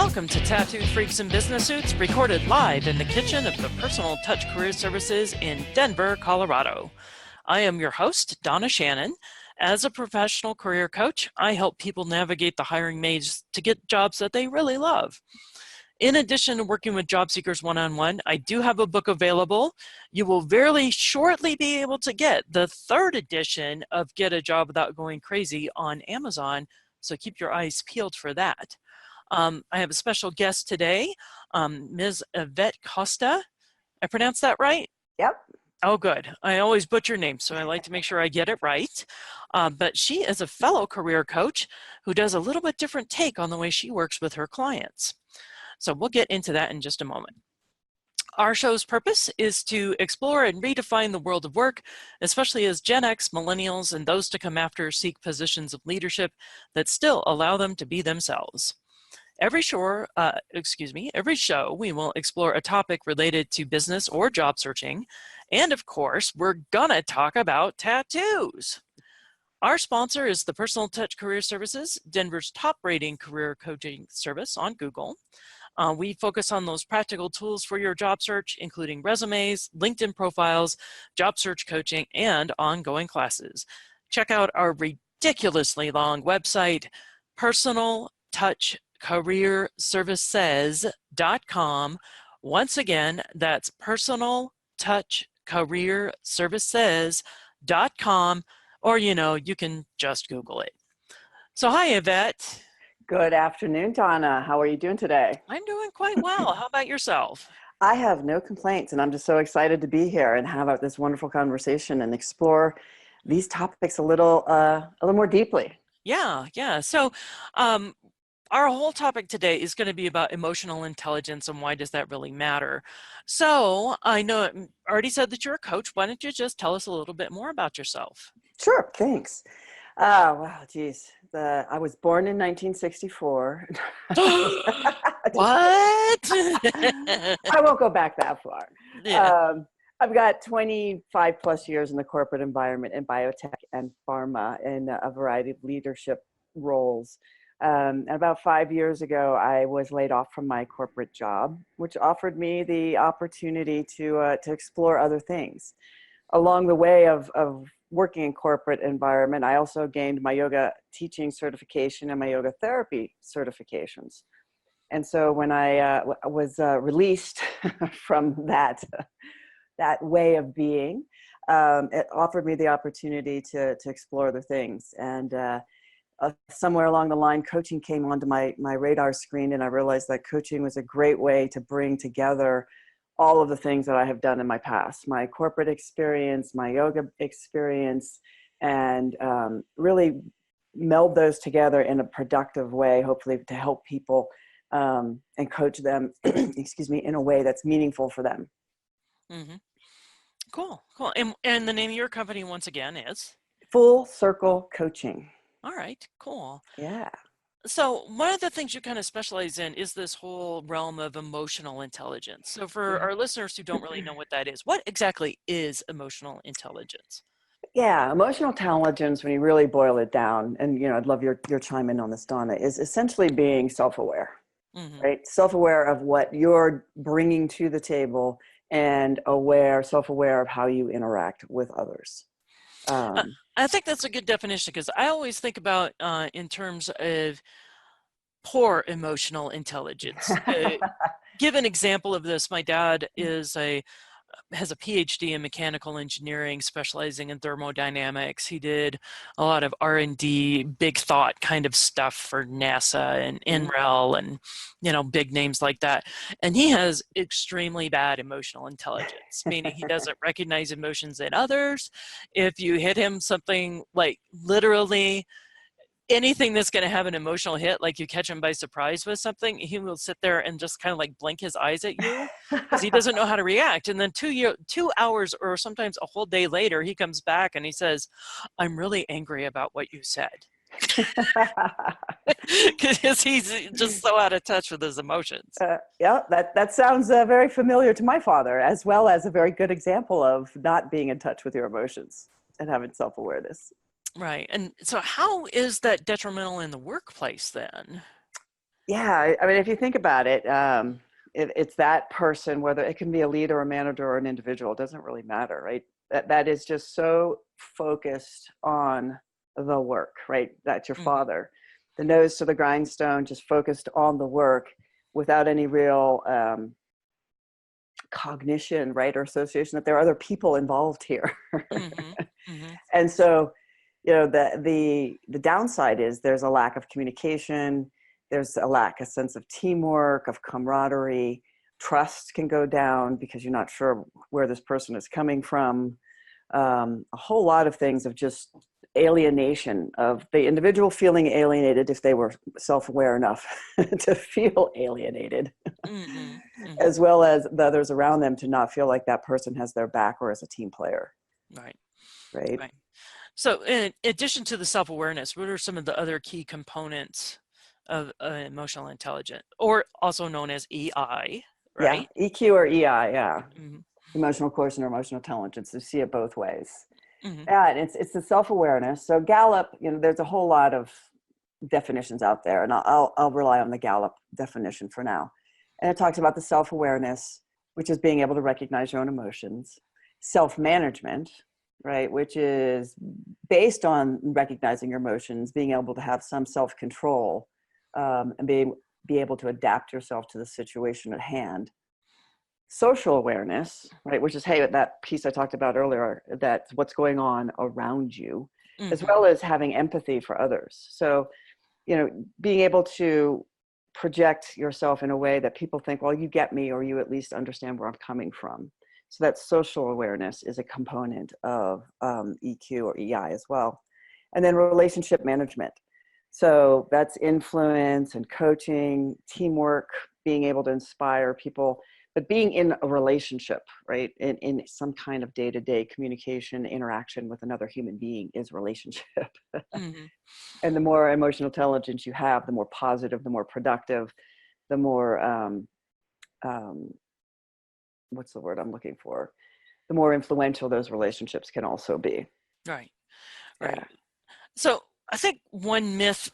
Welcome to Tattooed Freaks in Business Suits, recorded live in the kitchen of the Personal Touch Career Services in Denver, Colorado. I am your host, Donna Shannon. As a professional career coach, I help people navigate the hiring maze to get jobs that they really love. In addition to working with job seekers one-on-one, I do have a book available. You will very shortly be able to get the third edition of Get a Job Without Going Crazy on Amazon, so keep your eyes peeled for that. I have a special guest today, Ms. Yvette Costa. I pronounced that right? Yep. Oh, good. I always butcher names, so I like to make sure I get it right. But she is a fellow career coach who does a little bit different take on the way she works with her clients. So we'll get into that in just a moment. Our show's purpose is to explore and redefine the world of work, especially as Gen X, millennials, and those to come after seek positions of leadership that still allow them to be themselves. Every show, we will explore a topic related to business or job searching. And of course, we're gonna talk about tattoos. Our sponsor is the Personal Touch Career Services, Denver's top rating career coaching service on Google. We focus on those practical tools for your job search, including resumes, LinkedIn profiles, job search coaching, and ongoing classes. Check out our ridiculously long website, personaltouchcareerservices.com. Once again, that's personaltouchcareerservices.com, or you can just Google it. So hi, Yvette. Good afternoon, Donna. How are you doing today? I'm doing quite well. How about yourself? I have no complaints, and I'm just so excited to be here and have this wonderful conversation and explore these topics a little more deeply. Yeah. So our whole topic today is going to be about emotional intelligence and why does that really matter. So I know I already said that you're a coach. Why don't you just tell us a little bit more about yourself? Sure, thanks. Wow, geez. I was born in 1964. What? I won't go back that far. Yeah. I've got 25 plus years in the corporate environment in biotech and pharma in a variety of leadership roles. And about 5 years ago, I was laid off from my corporate job, which offered me the opportunity to explore other things. Along the way of working in corporate environment, I also gained my yoga teaching certification and my yoga therapy certifications. And so when I was released from that way of being, it offered me the opportunity to explore other things. And somewhere along the line, coaching came onto my radar screen, and I realized that coaching was a great way to bring together all of the things that I have done in my past, my corporate experience, my yoga experience, and really meld those together in a productive way, hopefully to help people and coach them, in a way that's meaningful for them. Mm-hmm. Cool. And the name of your company, once again, is? Full Circle Coaching. All right, cool. Yeah. So one of the things you kind of specialize in is this whole realm of emotional intelligence. So for our listeners who don't really know what that is, what exactly is emotional intelligence? Yeah, emotional intelligence, when you really boil it down, and I'd love your chime in on this, Donna, is essentially being self-aware, right? Self-aware of what you're bringing to the table and self-aware of how you interact with others. I think that's a good definition, because I always think about in terms of poor emotional intelligence. Give an example of this. My dad has a PhD in mechanical engineering, specializing in thermodynamics. He did a lot of R&D, big thought kind of stuff for NASA and NREL and, big names like that. And he has extremely bad emotional intelligence, meaning he doesn't recognize emotions in others. If you hit him something like literally anything that's going to have an emotional hit, like you catch him by surprise with something, he will sit there and just kind of like blink his eyes at you because he doesn't know how to react. And then 2 hours or sometimes a whole day later, he comes back and he says, "I'm really angry about what you said." Because he's just so out of touch with his emotions. Yeah, that sounds very familiar to my father, as well as a very good example of not being in touch with your emotions and having self-awareness. Right. And so how is that detrimental in the workplace then? Yeah, I mean, if you think about it, it's that person, whether it can be a leader, a manager, or an individual, it doesn't really matter, right? That is just so focused on the work, right? That's your Hmm. father, the nose to the grindstone, just focused on the work without any real cognition, right, or association that there are other people involved here. Hmm. Hmm. And so, you know, the downside is there's a lack of communication, there's a lack of sense of teamwork, of camaraderie. Trust can go down because you're not sure where this person is coming from. A whole lot of things of just alienation, of the individual feeling alienated if they were self-aware enough to feel alienated, Hmm. Hmm. as well as the others around them to not feel like that person has their back or as a team player, Right. right? Right. So, in addition to the self-awareness, what are some of the other key components of emotional intelligence, or also known as EI, Yeah, right? EQ or EI, yeah. Hmm. Emotional quotient or emotional intelligence. You see it both ways. Hmm. Yeah, and it's the self-awareness. So Gallup, you know, there's a whole lot of definitions out there, and I'll rely on the Gallup definition for now. And it talks about the self-awareness, which is being able to recognize your own emotions, self-management, right, which is based on recognizing your emotions, being able to have some self-control, and be able to adapt yourself to the situation at hand. Social awareness, right, which is, hey, that piece I talked about earlier, that's what's going on around you, as Hmm. well as having empathy for others. So, you know, being able to project yourself in a way that people think, well, you get me, or you at least understand where I'm coming from. So that social awareness is a component of EQ or EI as well. And then relationship management. So that's influence and coaching, teamwork, being able to inspire people, but being in a relationship, right? In some kind of day-to-day communication, interaction with another human being is relationship. Hmm. And the more emotional intelligence you have, the more positive, the more productive, the more, um, what's the word I'm looking for? The more influential those relationships can also be. Right. Yeah. Right. So, I think one myth,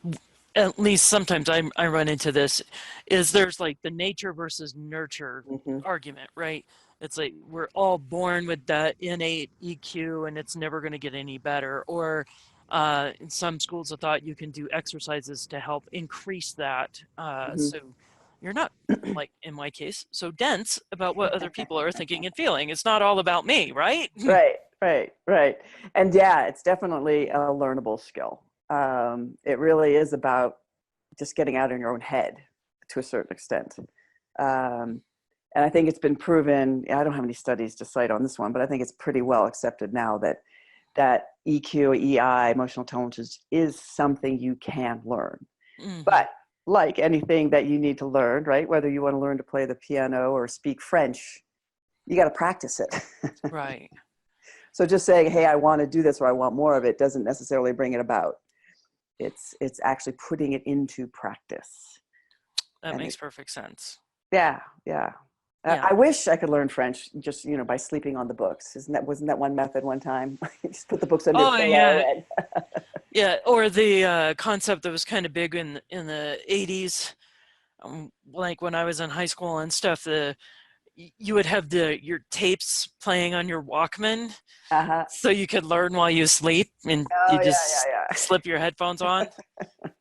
at least sometimes I run into this, is there's like the nature versus nurture Mm-hmm. argument, right? It's like we're all born with that innate EQ and it's never going to get any better. Or in some schools of thought, you can do exercises to help increase that. Mm-hmm. So you're not, like in my case, so dense about what other people are thinking and feeling. It's not all about me, right? Right, right, right. And yeah, it's definitely a learnable skill. It really is about just getting out in your own head to a certain extent. Um, and I think it's been proven, I don't have any studies to cite on this one, but I think it's pretty well accepted now that EQ, EI, emotional intelligence is something you can learn. Hmm. But like anything that you need to learn, right? Whether you want to learn to play the piano or speak French, you got to practice it. Right. So just saying, hey, I want to do this or I want more of it doesn't necessarily bring it about. It's actually putting it into practice. That And makes it, perfect sense. yeah, yeah. Yeah. I wish I could learn French just, you know, by sleeping on the books. Wasn't that one method one time? Just put the books under your Oh pillow yeah, and yeah. Or the concept that was kind of big in the 80s, like when I was in high school and stuff. You would have your tapes playing on your Walkman, uh-huh. so you could learn while you sleep, and Oh you yeah, just yeah, slip your headphones on.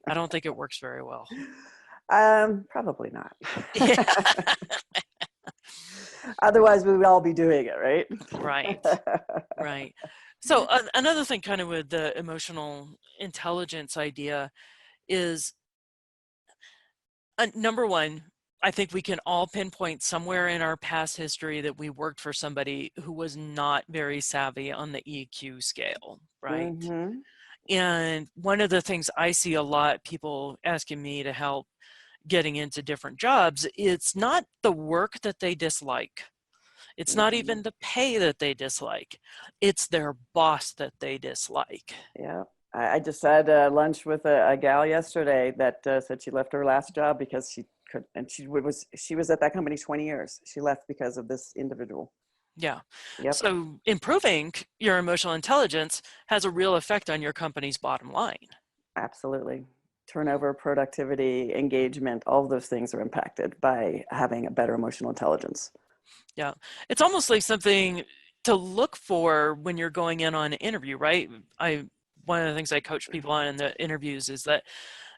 I don't think it works very well. yeah. Probably not. Yeah. Otherwise, we would all be doing it, right? Right. Right. So another thing, kind of with the emotional intelligence idea, is number one, I think we can all pinpoint somewhere in our past history that we worked for somebody who was not very savvy on the EQ scale, right? Mm-hmm. And one of the things I see a lot, people asking me to help getting into different jobs, it's not the work that they dislike. It's not Mm-hmm. even the pay that they dislike. It's their boss that they dislike. Yeah. I just had lunch with a gal yesterday that said she left her last job because she could, and she was at that company 20 years. She left because of this individual. Yeah. Yep. So improving your emotional intelligence has a real effect on your company's bottom line. Absolutely. turnover, productivity, engagement, all of those things are impacted by having a better emotional intelligence. Yeah. It's almost like something to look for when you're going in on an interview, right? One of the things I coach people on in the interviews is that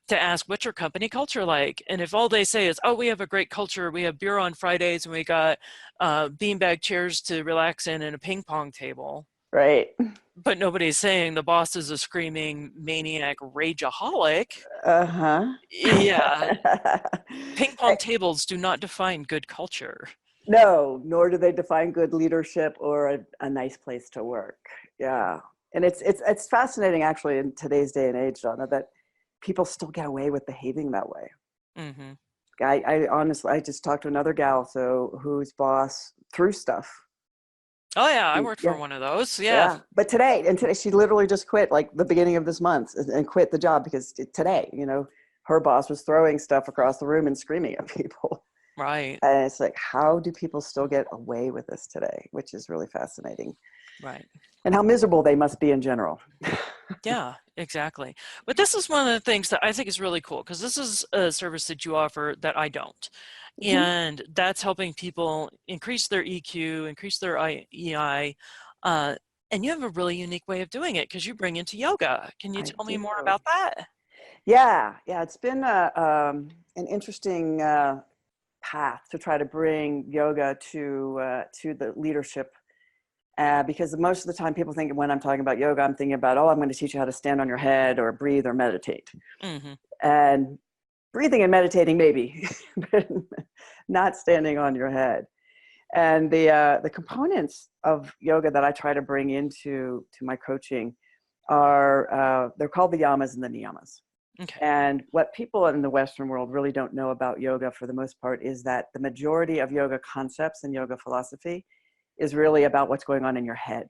to ask, what's your company culture like? And if all they say is, oh, we have a great culture, we have beer on Fridays and we got beanbag chairs to relax in and a ping pong table, Right. but nobody's saying the boss is a screaming maniac rageaholic. Uh-huh. Yeah, ping pong tables do not define good culture. No, nor do they define good leadership or a nice place to work. Yeah. And it's fascinating actually in today's day and age, Donna, that people still get away with behaving that way. Mm-hmm. I honestly, I just talked to another gal, so whose boss threw stuff. Oh yeah, I worked for Yeah. one of those. Yeah. Yeah. But today she literally just quit like the beginning of this month and quit the job because today, her boss was throwing stuff across the room and screaming at people. Right. And it's like, how do people still get away with this today? Which is really fascinating. Right. And how miserable they must be in general. Yeah, exactly. But this is one of the things that I think is really cool because this is a service that you offer that I don't. Mhm. And that's helping people increase their EQ, increase their EI. And you have a really unique way of doing it because you bring into yoga. Can you I tell me more do. about that? Yeah. Yeah. It's been an interesting path to try to bring yoga to the leadership. Because most of the time people think when I'm talking about yoga, I'm thinking about, oh, I'm going to teach you how to stand on your head or breathe or meditate. Mm-hmm. And breathing and meditating, maybe, but not standing on your head. And the components of yoga that I try to bring to my coaching are they're called the yamas and the niyamas. Okay. And what people in the Western world really don't know about yoga for the most part is that the majority of yoga concepts and yoga philosophy is really about what's going on in your head.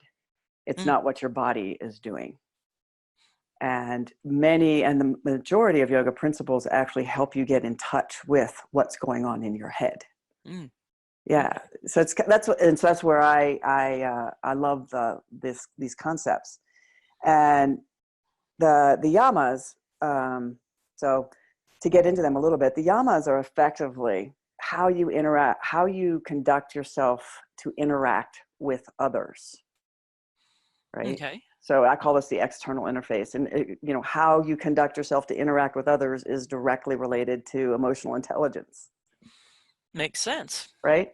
It's Mm, not what your body is doing. And the majority of yoga principles actually help you get in touch with what's going on in your head. mm, Yeah. okay. So that's where I love these concepts. And the yamas, so to get into them a little bit, the yamas are effectively how you interact, how you conduct yourself to interact with others, right? Okay. So I call this the external interface. And how you conduct yourself to interact with others is directly related to emotional intelligence, Makes sense. right?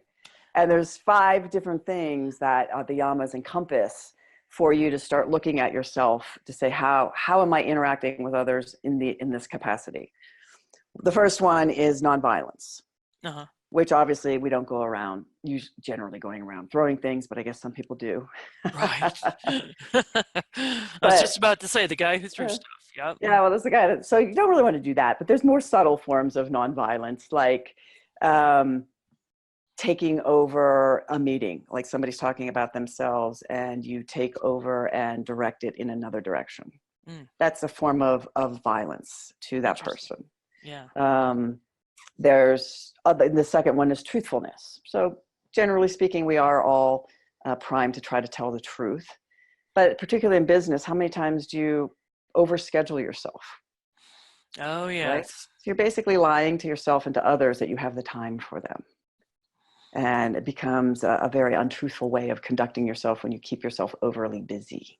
And there's 5 different things that the yamas encompass for you to start looking at yourself to say, how am I interacting with others in this capacity? The first one is nonviolence, Uh-huh. which obviously we don't go around generally going around throwing things, but I guess some people do. Right. I was But just about to say the guy who threw stuff. Yep. yeah, well, that's the guy. So you don't really want to do that, but there's more subtle forms of nonviolence, like um, taking over a meeting, like somebody's talking about themselves and you take over and direct it in another direction. Mm, That's a form of violence to that interesting. person. Yeah. The second one is truthfulness. So generally speaking, we are all primed to try to tell the truth, but particularly in business, how many times do you overschedule yourself, Oh, right? yes. So you're basically lying to yourself and to others that you have the time for them. And it becomes a very untruthful way of conducting yourself when you keep yourself overly busy.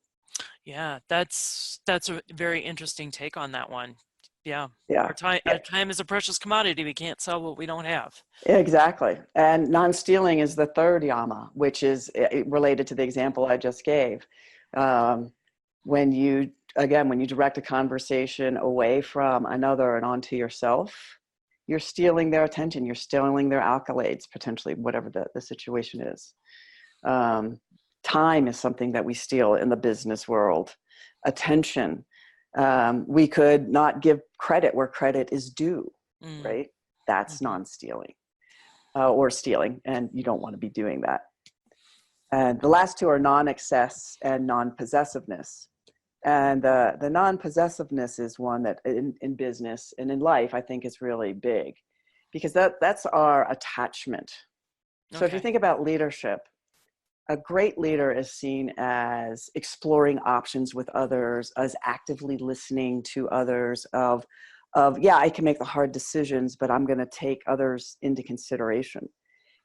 Yeah, that's a very interesting take on that one. Yeah. Yeah. Our time is a precious commodity. We can't sell what we don't have. Exactly. And non-stealing is the third yama, which is related to the example I just gave. Um, when you direct a conversation away from another and onto yourself, you're stealing their attention, you're stealing their accolades, potentially, whatever the situation is. Time is something that we steal in the business world. Attention. We could not give credit where credit is due, Mm, right? That's mhm. non-stealing. Or stealing, and you don't want to be doing that. And the last 2 are non-excess and non-possessiveness. And the non-possessiveness is one that in business and in life, I think is really big because that's our attachment. So if you Okay. think about leadership, a great leader is seen as exploring options with others, as actively listening to others, of of, yeah, I can make the hard decisions, but I'm going to take others into consideration,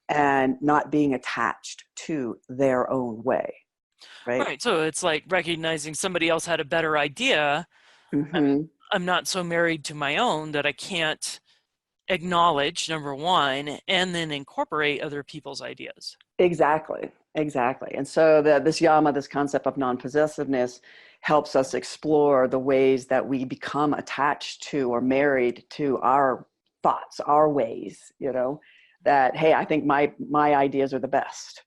and not being attached to their own way, right? Right. So it's like recognizing somebody else had a better idea. I'm Hmm. I'm not so married to my own that I can't acknowledge, number one, and then incorporate other people's ideas. Exactly, exactly. And so this yama, this concept of non-possessiveness, helps us explore the ways that we become attached to or married to our thoughts, our ways, that, hey, I think my ideas are the best.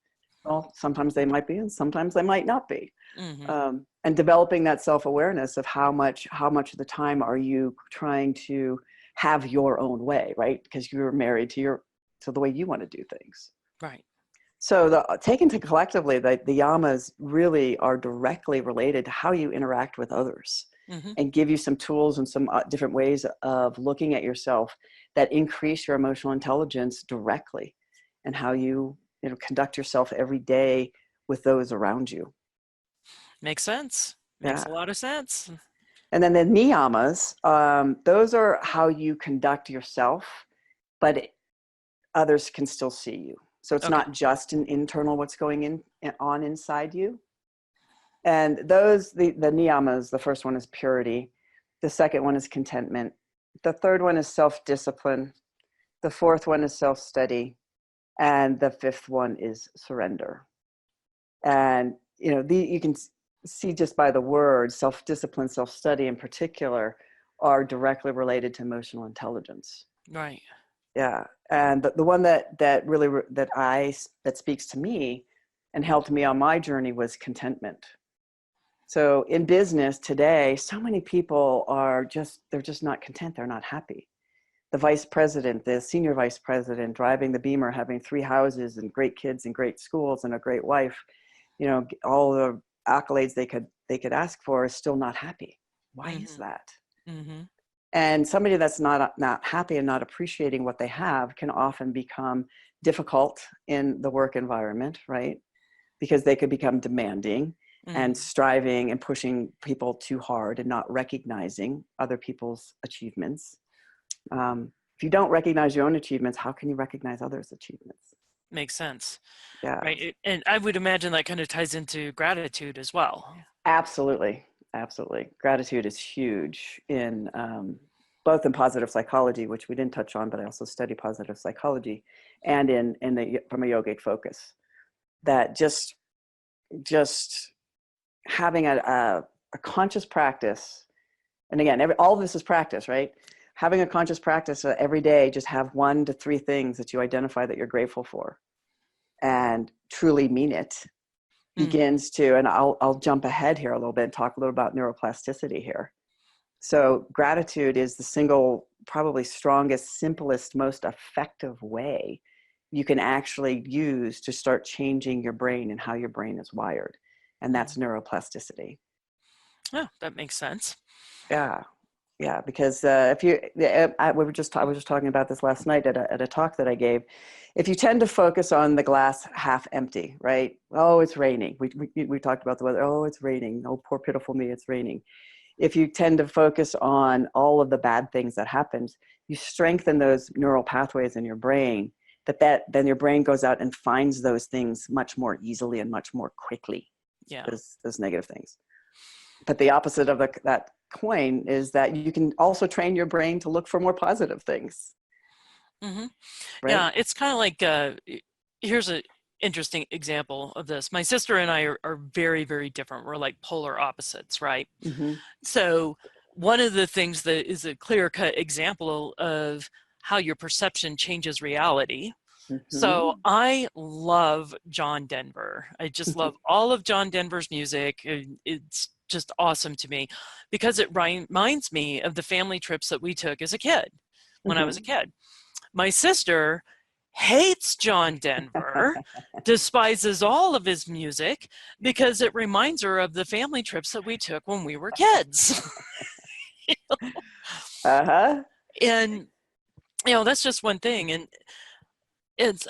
Well, sometimes they might be, and sometimes they might not be. Mm-hmm. And developing that self-awareness of how much of the time are you trying to have your own way, right? Because you're married to the way you want to do things. Right. So taken to collectively, the yamas really are directly related to how you interact with others, Mm-hmm. and give you some tools and some different ways of looking at yourself that increase your emotional intelligence directly, and how you conduct yourself every day with those around you. Makes sense. Makes Yeah. a lot of sense. And then the niyamas, those are how you conduct yourself, but others can still see you. So it's Okay. not just an internal what's going on inside you. And those, the niyamas, the first one is purity. The second one is contentment. The third one is self-discipline. The fourth one is self-study. And the fifth one is surrender. And, you can see just by the word self-discipline, self-study in particular, are directly related to emotional intelligence. Right. Yeah. And the one that really, that speaks to me and helped me on my journey was contentment. So in business today, so many people they're just not content. They're not happy. The vice president, the senior vice president, driving the Beamer, having 3 houses and great kids and great schools and a great wife, all the accolades they could ask for, is still not happy. Why is Mm-hmm. that? Mm-hmm. And somebody that's not happy and not appreciating what they have can often become difficult in the work environment, right? Because they could become demanding Mm-hmm. and striving and pushing people too hard and not recognizing other people's achievements. If you don't recognize your own achievements, how can you recognize others' achievements? Makes sense. Yeah, Right. And I would imagine that kind of ties into gratitude as well. absolutely. Absolutely. Gratitude is huge in both in positive psychology, which we didn't touch on, but I also study positive psychology, and from a yogic focus. That just having a conscious practice, and again, all of this is practice, right? Having a conscious practice every day, just have 1 to 3 things that you identify that you're grateful for, and truly mean it, Mm-hmm. begins to, and I'll jump ahead here a little bit and talk a little about neuroplasticity here. So gratitude is the single, probably strongest, simplest, most effective way you can actually use to start changing your brain and how your brain is wired. And that's neuroplasticity. Oh, that makes sense. Yeah. Yeah. Because if you, I was just talking about this last night at a talk that I gave. If you tend to focus on the glass half empty, right? Oh, it's raining. We talked about the weather. Oh, it's raining. Oh, poor pitiful me. It's raining. If you tend to focus on all of the bad things that happened, you strengthen those neural pathways in your brain, then your brain goes out and finds those things much more easily and much more quickly, Yeah. those negative things. But the opposite of that coin is that you can also train your brain to look for more positive things, Mm-hmm. right? Yeah. It's kind of like, here's an interesting example of this. My sister and I are very, very different. We're like polar opposites, right? Mm-hmm. So one of the things that is a clear-cut example of how your perception changes reality. So Mm-hmm. I love John Denver. I just love all of John Denver's music. It's just awesome to me because it reminds me of the family trips that we took as a kid when I was a Mm-hmm. kid. My sister hates John Denver, despises all of his music because it reminds her of the family trips that we took when we were kids. Uh-huh. And that's just one thing. And it's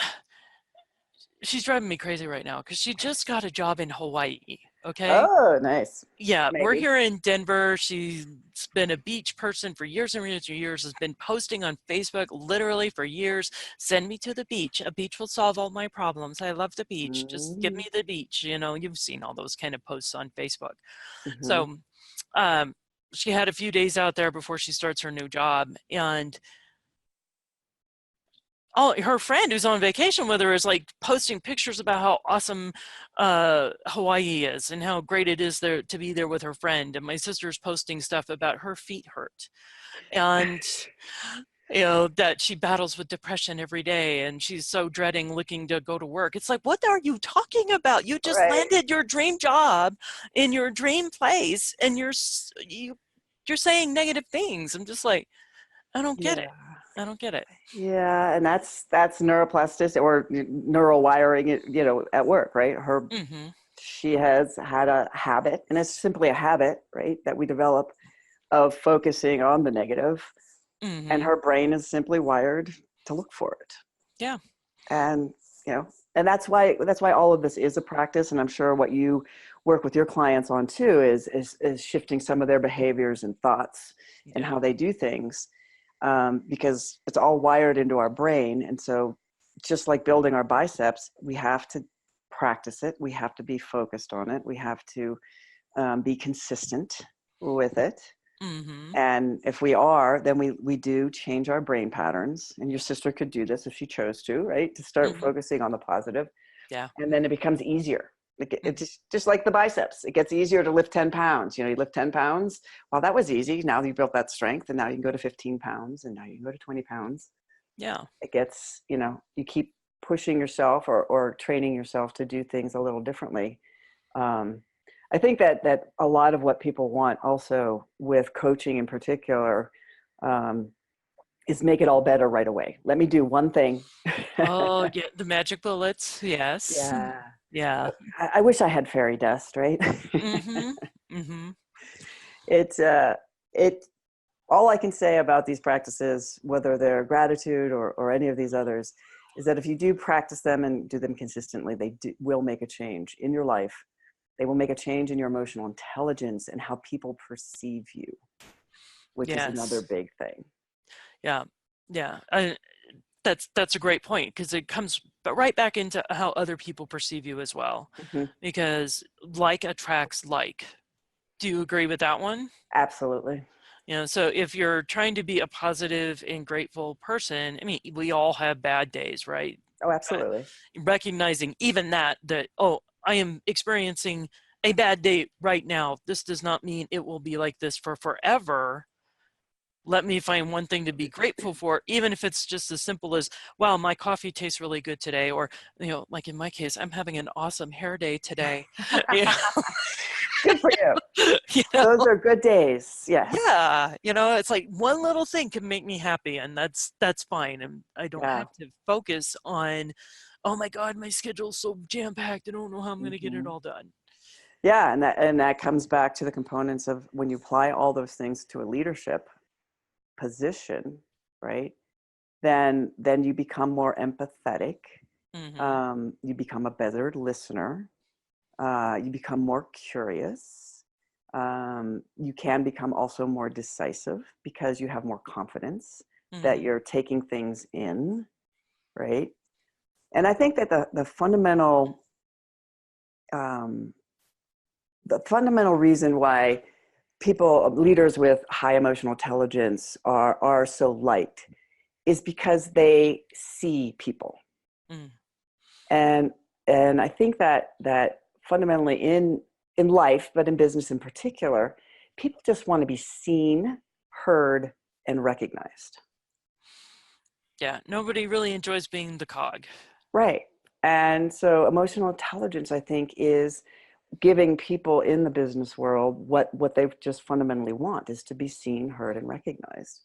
she's driving me crazy right now because she just got a job in Hawaii. Okay. Oh, nice. Yeah, we're Maybe. here in Denver. She's been a beach person for years and years and years, has been posting on Facebook literally for years. Send me to the beach. A beach will solve all my problems. I love the beach. Just give Mm-hmm. me the beach. You know, you've seen all those kind of posts on Facebook. Mm-hmm. So um, she had a few days out there before she starts her new job. And her friend who's on vacation with her is like posting pictures about how awesome Hawaii is and how great it is there to be there with her friend. And my sister's posting stuff about her feet hurt and that she battles with depression every day and she's so dreading looking to go to work. It's like, what are you talking about? You just Right. landed your dream job in your dream place and you're saying negative things. I'm just like, I don't get it. Yeah. I don't get it. Yeah, and that's neuroplasticity or neural wiring, at work, right? Mm-hmm. She has had a habit, and it's simply a habit, right, that we develop of focusing on the negative, and Mm-hmm. her brain is simply wired to look for it. Yeah. And and that's why all of this is a practice, and I'm sure what you work with your clients on too is shifting some of their behaviors and thoughts and Yeah. how they do things, because it's all wired into our brain. And so just like building our biceps, we have to practice it, we have to be focused on it, we have to be consistent with it. Mm-hmm. And if we are, then we do change our brain patterns. And your sister could do this if she chose to, right? To start Mm-hmm. focusing on the positive, Yeah. and then it becomes easier. It Mm-hmm. just like the biceps. It gets easier to lift 10 pounds. You lift 10 pounds. Well, that was easy. Now you built that strength, and now you can go to 15 pounds, and now you can go to 20 pounds. Yeah. It gets, you keep pushing yourself or training yourself to do things a little differently. Um, I think that a lot of what people want also with coaching in particular, um, is make it all better right away. Let me do one thing. Oh, yeah. The magic bullets. Yes. Yeah. Yeah. I wish I had fairy dust, right? Mm-hmm. Mm-hmm. It's it all I can say about these practices, whether they're gratitude or any of these others, is that if you do practice them and do them consistently, will make a change in your life. They will make a change in your emotional intelligence and how people perceive you, which is another Yes. big thing. Yeah. Yeah. That's a great point because it comes right back into how other people perceive you as well. Mhm. Because like attracts like. Do you agree with that one? Absolutely. So if you're trying to be a positive and grateful person, I mean, we all have bad days, right? Oh, Uh, absolutely. recognizing even that, oh, I am experiencing a bad day right now. This does not mean it will be like this for forever. Let me find one thing to be grateful for, even if it's just as simple as, wow, my coffee tastes really good today. Or, like in my case, I'm having an awesome hair day today. You Good for you. you know? Those are good days. Yes. Yeah, it's like one little thing can make me happy, and that's fine. And I don't Yeah. have to focus on, oh my God, my schedule's so jam-packed. I don't know how I'm going to get it Hmm. all done. Yeah, and that comes back to the components of when you apply all those things to a leadership position, right? Then you become more empathetic. Mm-hmm. You become a better listener. You become more curious. You can become also more decisive because you have more confidence that Mm-hmm. you're taking things in, right? And I think that um, the fundamental reason why leaders with high emotional intelligence are so liked is because they see people. Mm. and and I think that fundamentally in life, but in business in particular, people just want to be seen, heard, and recognized. Yeah, nobody really enjoys being the cog. Right. And so emotional intelligence, I think, is giving people in the business world what they just fundamentally want, is to be seen, heard, and recognized.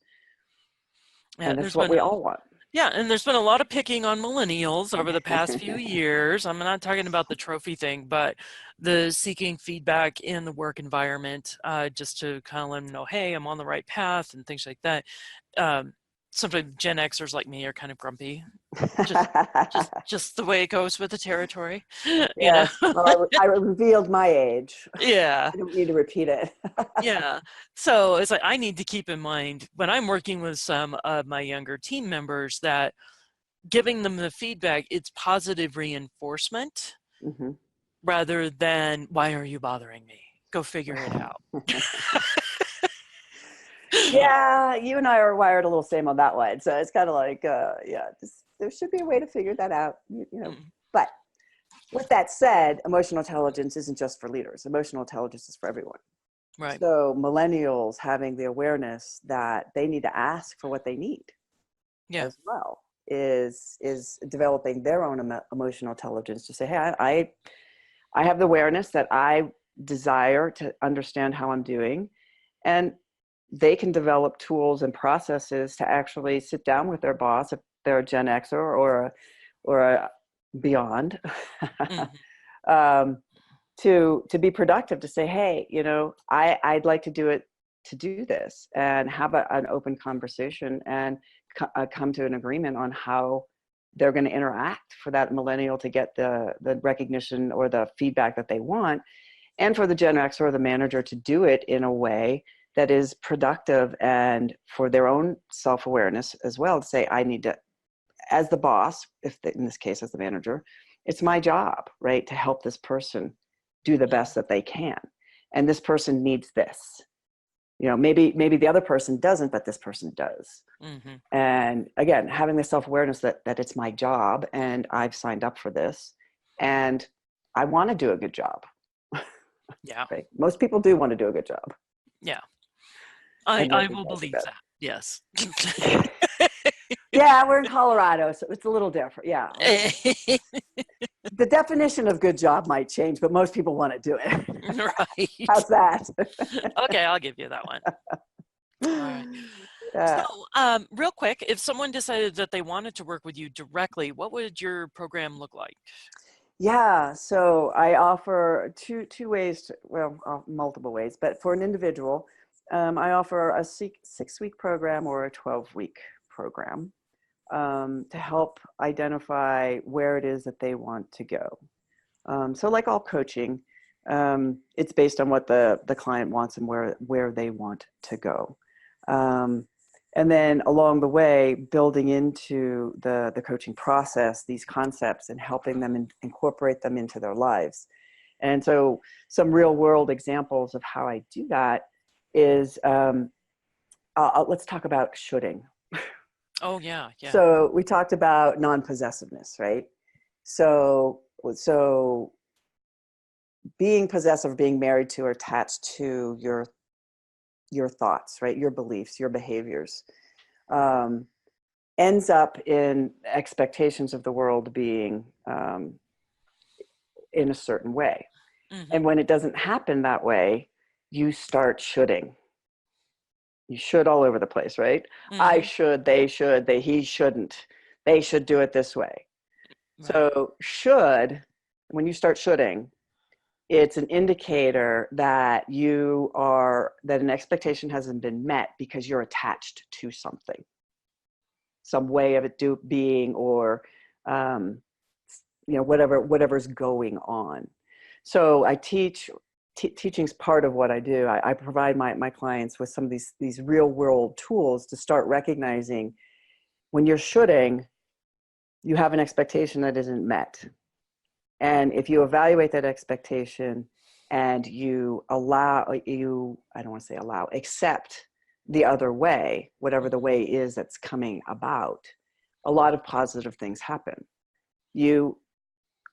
Yeah, And that's what we all want. and there's been a lot of picking on millennials over the past few years. I'm not talking about the trophy thing, but the seeking feedback in the work environment, just to kind of let them know, hey, I'm on the right path and things like that. Um, sometimes Gen Xers like me are kind of grumpy. Just, just the way it goes with the territory, you know? Yes. Well, I revealed my age. Yeah. I don't need to repeat it. Yeah. So it's like, I need to keep in mind when I'm working with some of my younger team members that giving them the feedback, it's positive reinforcement Hmm. rather than, why are you bothering me? Go figure it out. Yeah, you and I are wired a little same on that one. So it's kind of like, yeah, there should be a way to figure that out, you know. Mm, But with that said, emotional intelligence isn't just for leaders. Emotional intelligence is for everyone. right. So millennials having the awareness that they need to ask for what they need Yeah. as well is developing their own emotional intelligence to say, hey, I have the awareness that I desire to understand how I'm doing, and they can develop tools and processes to actually sit down with their boss if they're a Gen Xer or a beyond. Hmm. um, to be productive, to say, hey, you know, I'd like to do it, to do this, and have an open conversation and come to an agreement on how they're going to interact for that millennial to get the recognition or the feedback that they want, and for the Gen X or the manager to do it in a way that is productive and for their own self-awareness as well, to say, I need to, as the boss, in this case as the manager, it's my job, right, to help this person do the best that they can, and this person needs this, you know, maybe the other person doesn't, but this person does. Hmm. And again, having the self-awareness that it's my job and I've signed up for this and I want to do a good job. Yeah. Right, most people do want to do a good job, Yeah. and I nobody will does believe that. Yes. it. Yeah, we're in Colorado, so it's a little different. Yeah, the definition of good job might change, but most people want to do it. Right. How's that? Okay, I'll give you that one. All right. So, uh, real quick, if someone decided that they wanted to work with you directly, what would your program look like? yeah, so I offer two ways, well, multiple ways, but for an individual, I offer a 6-week program or a 12-week program, to help identify where it is that they want to go. So like all coaching, it's based on what the client wants and where they want to go. Um, and then along the way, building into the coaching process, these concepts and helping them incorporate them into their lives. And so some real world examples of how I do that is, let's talk about shoulding. Oh, yeah, yeah. So we talked about non-possessiveness, right? So being possessive, being married to or attached to your thoughts, right? Your beliefs, your behaviors, um, ends up in expectations of the world being in a certain way. Hmm. And when it doesn't happen that way, you start shoulding. You should all over the place, right? I Hmm. should, he shouldn't, they should do it this way. Right. So should, when you start shoulding, it's an indicator that that an expectation hasn't been met because you're attached to something, some way of it being, or um, you know, whatever's going on. So I teaching's part of what I do. I provide my clients with some of these real world tools to start recognizing when you're shoulding, you have an expectation that isn't met. And if you evaluate that expectation and you I don't want to say allow, accept the other way, whatever the way is that's coming about, a lot of positive things happen. You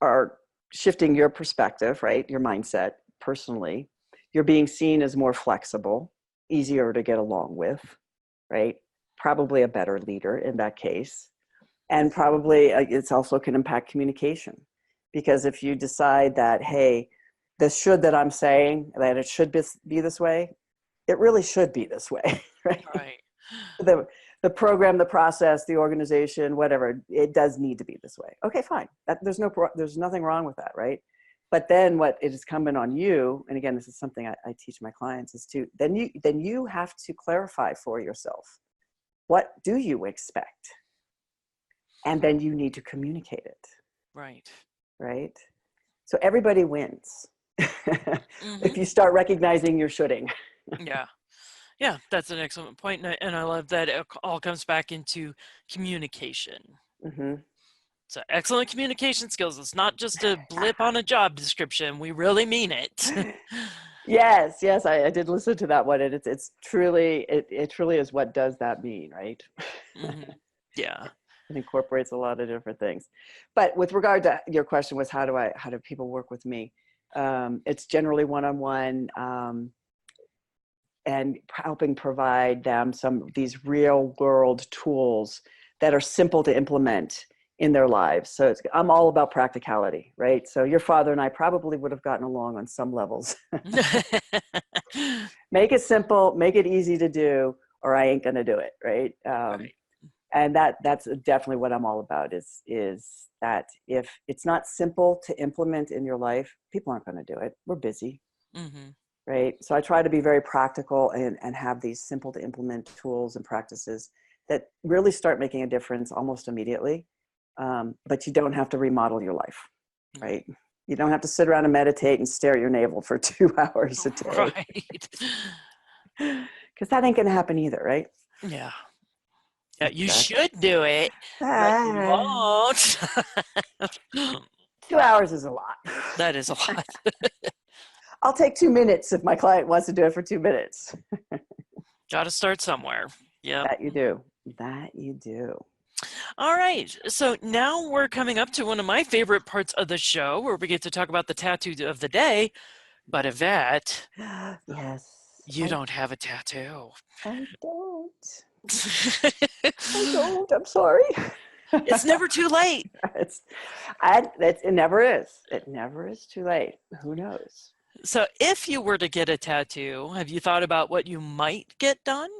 are shifting your perspective, right? Your mindset personally. You're being seen as more flexible, easier to get along with, right? Probably a better leader in that case. And probably it's also can impact communication, because if you decide that, hey, this should that I'm saying that it should be this way, it really should be this way, right? Right. The program, the process, the organization, whatever, it does need to be this way. Okay, fine. There's nothing wrong with that, right? But then what it is incumbent on you, and again, this is something I teach my clients, is then you have to clarify for yourself what do you expect? And then you need to communicate it. Right. Right? So everybody wins Mm-hmm. if you start recognizing your shoulding. Yeah. Yeah, that's an excellent point. And I love that it all comes back into communication. Mm-hmm. So excellent communication skills. It's not just a blip on a job description. We really mean it. Yes, I did listen to that one, and it's truly it truly is, what does that mean, right? Mm-hmm. Yeah. It incorporates a lot of different things. But with regard to your question was how do people work with me? It's generally one-on-one, and helping provide them some of these real world tools that are simple to implement in their lives. So I'm all about practicality, right? So your father and I probably would have gotten along on some levels. Make it simple, make it easy to do, or I ain't gonna do it, right? Right. And that's definitely what I'm all about, is that if it's not simple to implement in your life, people aren't gonna do it. We're busy. Mm-hmm. Right? So I try to be very practical and have these simple to implement tools and practices that really start making a difference almost immediately. But you don't have to remodel your life, right? You don't have to sit around and meditate and stare at your navel for 2 hours a day. Right. Because that ain't going to happen either, right? Yeah. Yeah, you should do it, but you won't. 2 hours is a lot. That is a lot. I'll take 2 minutes if my client wants to do it for 2 minutes. Got to start somewhere. Yeah. That you do. That you do. All right. So now we're coming up to one of my favorite parts of the show where we get to talk about the tattoo of the day. But Yvette, Yes. you don't have a tattoo. I don't. I don't. I'm sorry. It's never too late. It never is. It never is too late. Who knows? So if you were to get a tattoo, have you thought about what you might get done?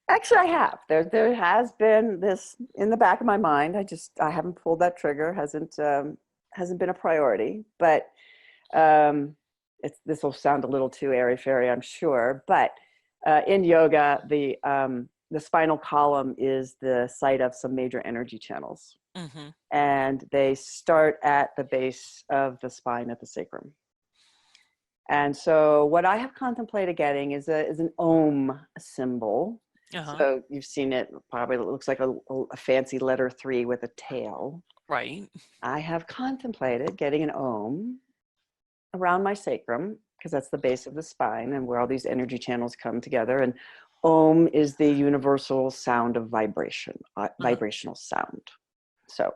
Actually, I have. There has been this in the back of my mind. I haven't pulled that trigger. Hasn't been a priority. But this will sound a little too airy-fairy, I'm sure. But in yoga, the spinal column is the site of some major energy channels, Mm-hmm. and they start at the base of the spine at the sacrum. And so what I have contemplated getting is an Om symbol. Uh-huh. So you've seen it, probably. It looks like a fancy letter 3 with a tail. Right. I have contemplated getting an Om around my sacrum, because that's the base of the spine and where all these energy channels come together. And Om is the universal sound of vibration, vibrational sound. So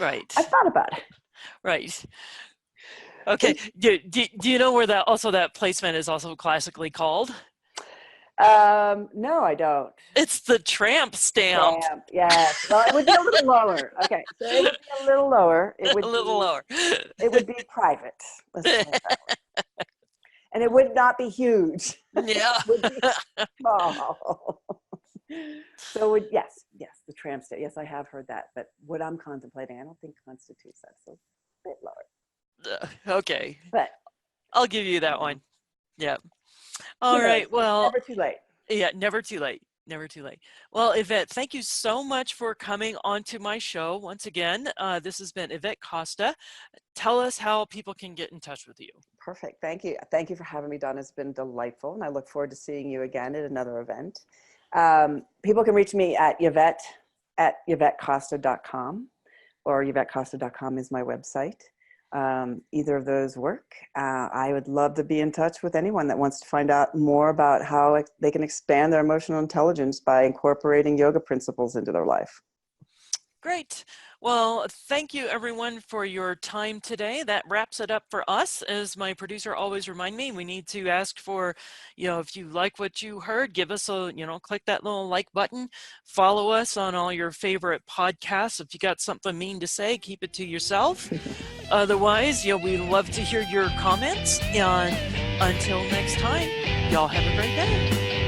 right. I thought about it. Right. Okay. Do you know where that placement is also classically called? No, I don't. It's the tramp stamp. Yes. Well, it would be a little lower. Okay, so it would be a little lower. It would a little lower. It would be private. Let's put it that way. And it would not be huge. Yeah. It would be small. So yes, the tramp stamp. Yes, I have heard that. But what I'm contemplating, I don't think constitutes that. So a bit lower. Okay. But I'll give you that one. Yeah. All right. Well, never too late. Yeah, never too late. Never too late. Well, Yvette, thank you so much for coming onto my show once again. This has been Yvette Costa. Tell us how people can get in touch with you. Perfect. Thank you. Thank you for having me, Donna. It's been delightful, and I look forward to seeing you again at another event. People can reach me at Yvette at YvetteCosta.com, or YvetteCosta.com is my website. Either of those work. I would love to be in touch with anyone that wants to find out more about how they can expand their emotional intelligence by incorporating yoga principles into their life. Great. Well, thank you everyone for your time today. That wraps it up for us. As my producer always remind me, we need to ask for, if you like what you heard, give us a, click that little like button, follow us on all your favorite podcasts. If you got something mean to say, keep it to yourself. Otherwise, we'd love to hear your comments. And until next time, y'all have a great day.